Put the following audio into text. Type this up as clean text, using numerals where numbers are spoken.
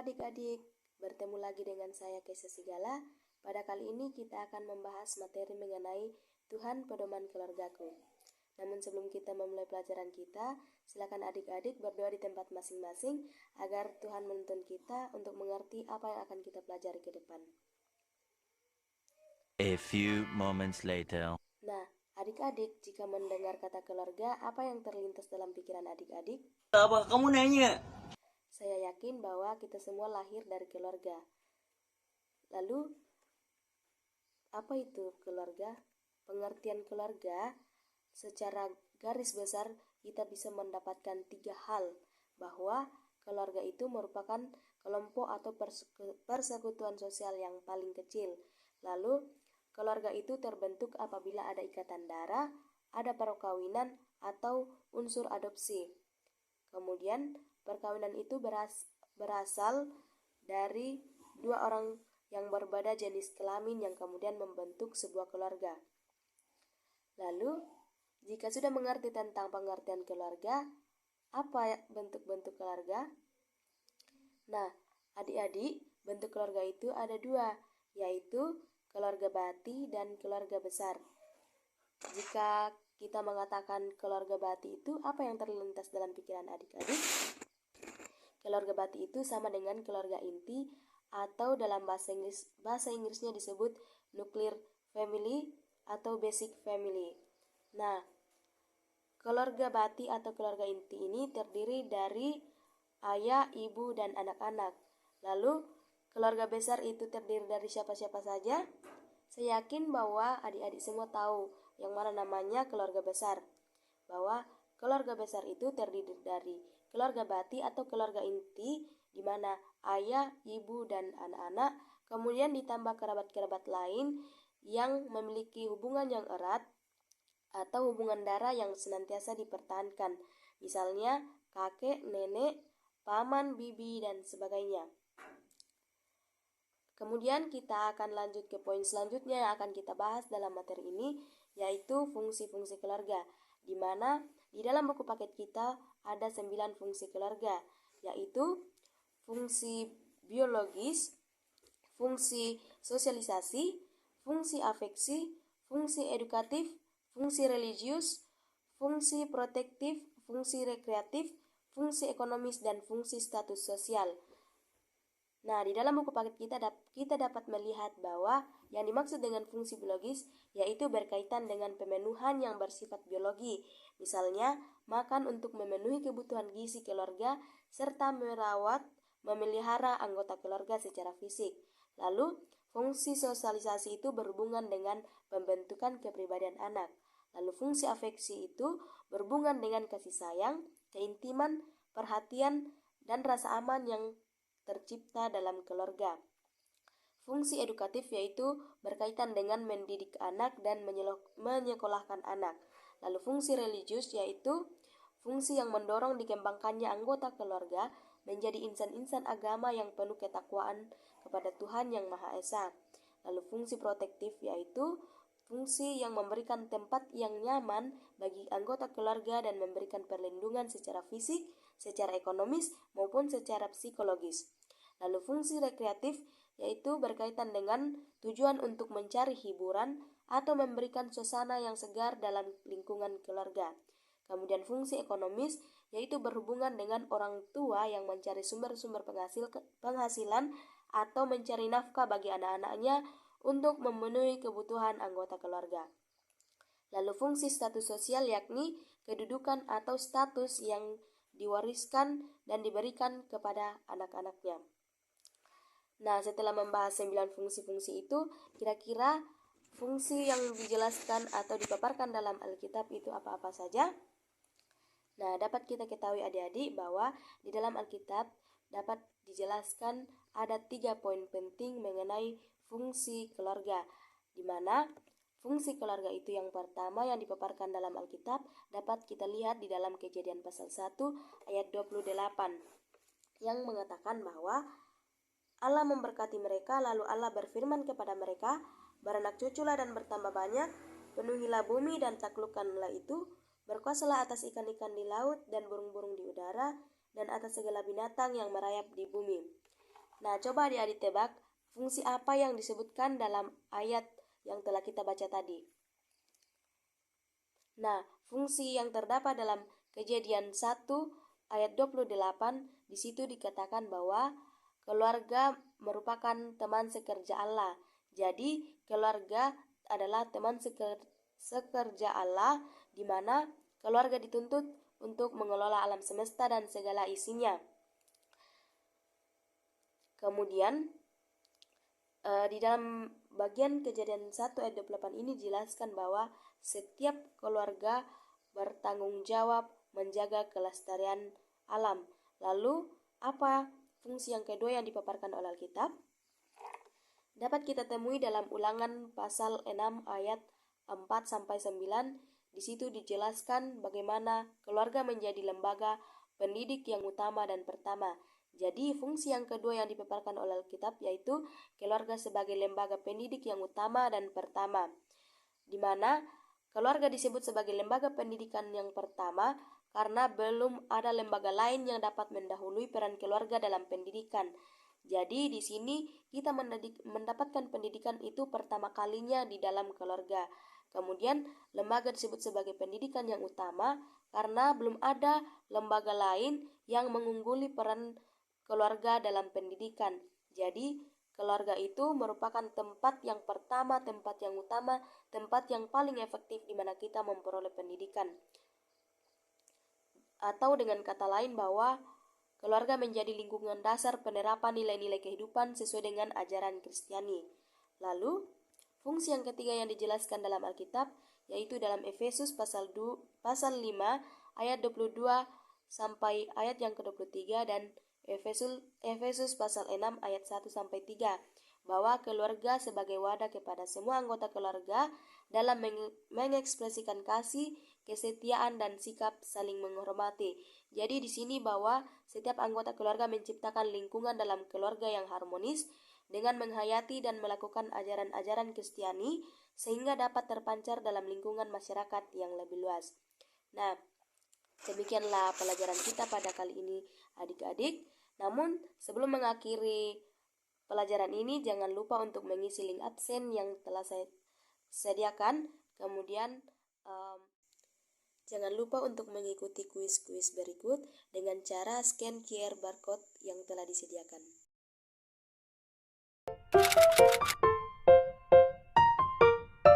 adik-adik, bertemu lagi dengan saya Kesa Sigala. Pada kali ini kita akan membahas materi mengenai Tuhan pedoman keluargaku. Namun sebelum kita memulai pelajaran kita, silakan adik-adik berdoa di tempat masing-masing agar Tuhan menuntun kita untuk mengerti apa yang akan kita pelajari ke depan. A few moments later. Nah, adik-adik, jika mendengar kata keluarga, apa yang terlintas dalam pikiran adik-adik? Apa kamu nanya? Saya yakin bahwa kita semua lahir dari keluarga. Lalu, apa itu keluarga? Pengertian keluarga, secara garis besar kita bisa mendapatkan 3 hal, bahwa keluarga itu merupakan kelompok atau persekutuan sosial yang paling kecil. Lalu, keluarga itu terbentuk apabila ada ikatan darah, ada perkawinan, atau unsur adopsi. Kemudian, perkawinan itu berasal dari 2 orang yang berbeda jenis kelamin yang kemudian membentuk sebuah keluarga. Lalu, jika sudah mengerti tentang pengertian keluarga, apa bentuk-bentuk keluarga? Nah, adik-adik, bentuk keluarga itu ada 2, yaitu keluarga bati dan keluarga besar. Jika kita mengatakan keluarga bati itu, apa yang terlintas dalam pikiran adik-adik? Keluarga bati itu sama dengan keluarga inti atau dalam bahasa Inggrisnya disebut nuclear family atau basic family. Nah, keluarga bati atau keluarga inti ini terdiri dari ayah, ibu, dan anak-anak. Lalu, keluarga besar itu terdiri dari siapa-siapa saja? Saya yakin bahwa adik-adik semua tahu yang mana namanya keluarga besar. Bahwa keluarga besar itu terdiri dari keluarga bati atau keluarga inti, di mana ayah, ibu, dan anak-anak, kemudian ditambah kerabat-kerabat lain yang memiliki hubungan yang erat atau hubungan darah yang senantiasa dipertahankan. Misalnya kakek, nenek, paman, bibi, dan sebagainya. Kemudian kita akan lanjut ke poin selanjutnya yang akan kita bahas dalam materi ini, yaitu fungsi-fungsi keluarga, di mana di dalam buku paket kita ada 9 fungsi keluarga, yaitu fungsi biologis, fungsi sosialisasi, fungsi afeksi, fungsi edukatif, fungsi religius, fungsi protektif, fungsi rekreatif, fungsi ekonomis, dan fungsi status sosial. Nah, di dalam buku paket kita dapat melihat bahwa yang dimaksud dengan fungsi biologis yaitu berkaitan dengan pemenuhan yang bersifat biologi. Misalnya, makan untuk memenuhi kebutuhan gizi keluarga serta merawat, memelihara anggota keluarga secara fisik. Lalu, fungsi sosialisasi itu berhubungan dengan pembentukan kepribadian anak. Lalu, fungsi afeksi itu berhubungan dengan kasih sayang, keintiman, perhatian, dan rasa aman yang tercipta dalam keluarga. Fungsi edukatif yaitu berkaitan dengan mendidik anak dan menyekolahkan anak. Lalu fungsi religius yaitu fungsi yang mendorong dikembangkannya anggota keluarga menjadi insan-insan agama yang penuh ketakwaan kepada Tuhan Yang Maha Esa. Lalu fungsi protektif yaitu fungsi yang memberikan tempat yang nyaman bagi anggota keluarga dan memberikan perlindungan secara fisik, secara ekonomis, maupun secara psikologis. Lalu fungsi rekreatif yaitu berkaitan dengan tujuan untuk mencari hiburan atau memberikan suasana yang segar dalam lingkungan keluarga. Kemudian fungsi ekonomis yaitu berhubungan dengan orang tua yang mencari sumber-sumber penghasilan atau mencari nafkah bagi anak-anaknya untuk memenuhi kebutuhan anggota keluarga. Lalu fungsi status sosial yakni kedudukan atau status yang diwariskan dan diberikan kepada anak-anaknya. Nah, setelah membahas 9 fungsi-fungsi itu, kira-kira fungsi yang dijelaskan atau dipaparkan dalam Alkitab itu apa-apa saja? Nah, dapat kita ketahui adik-adik bahwa di dalam Alkitab dapat dijelaskan ada 3 poin penting mengenai fungsi keluarga, di mana fungsi keluarga itu yang pertama yang dipaparkan dalam Alkitab dapat kita lihat di dalam Kejadian pasal 1 ayat 28 yang mengatakan bahwa Allah memberkati mereka, lalu Allah berfirman kepada mereka, beranak cuculah dan bertambah banyak, penuhilah bumi dan taklukkanlah itu, berkuasalah atas ikan-ikan di laut dan burung-burung di udara, dan atas segala binatang yang merayap di bumi. Nah, coba adik-adik tebak fungsi apa yang disebutkan dalam ayat yang telah kita baca tadi. Nah, fungsi yang terdapat dalam Kejadian 1 ayat 28, di situ dikatakan bahwa keluarga merupakan teman sekerja Allah. Jadi, keluarga adalah teman sekerja Allah, di mana keluarga dituntut untuk mengelola alam semesta dan segala isinya. Kemudian, di dalam bagian Kejadian 1 ayat 28 ini dijelaskan bahwa setiap keluarga bertanggung jawab menjaga kelestarian alam. Lalu, apa fungsi yang kedua yang dipaparkan oleh Alkitab? Dapat kita temui dalam Ulangan pasal 6 ayat 4-9. Di situ dijelaskan bagaimana keluarga menjadi lembaga pendidik yang utama dan pertama. Jadi, fungsi yang kedua yang dipaparkan oleh Alkitab yaitu keluarga sebagai lembaga pendidik yang utama dan pertama, di mana keluarga disebut sebagai lembaga pendidikan yang pertama karena belum ada lembaga lain yang dapat mendahului peran keluarga dalam pendidikan. Jadi di sini kita mendapatkan pendidikan itu pertama kalinya di dalam keluarga. Kemudian lembaga disebut sebagai pendidikan yang utama karena belum ada lembaga lain yang mengungguli peran keluarga dalam pendidikan. Jadi keluarga itu merupakan tempat yang pertama, tempat yang utama, tempat yang paling efektif di mana kita memperoleh pendidikan. Atau dengan kata lain bahwa keluarga menjadi lingkungan dasar penerapan nilai-nilai kehidupan sesuai dengan ajaran Kristiani. Lalu, fungsi yang ketiga yang dijelaskan dalam Alkitab yaitu dalam Efesus pasal 5 ayat 22 sampai ayat yang ke-23 dan Efesus pasal 6 ayat 1-3, bahwa keluarga sebagai wadah kepada semua anggota keluarga dalam mengekspresikan kasih, kesetiaan dan sikap saling menghormati. Jadi di sini bahwa setiap anggota keluarga menciptakan lingkungan dalam keluarga yang harmonis dengan menghayati dan melakukan ajaran-ajaran Kristiani sehingga dapat terpancar dalam lingkungan masyarakat yang lebih luas. Nah, demikianlah pelajaran kita pada kali ini adik-adik. Namun sebelum mengakhiri pelajaran ini jangan lupa untuk mengisi link absen yang telah saya sediakan. Kemudian jangan lupa untuk mengikuti kuis-kuis berikut dengan cara scan QR barcode yang telah disediakan.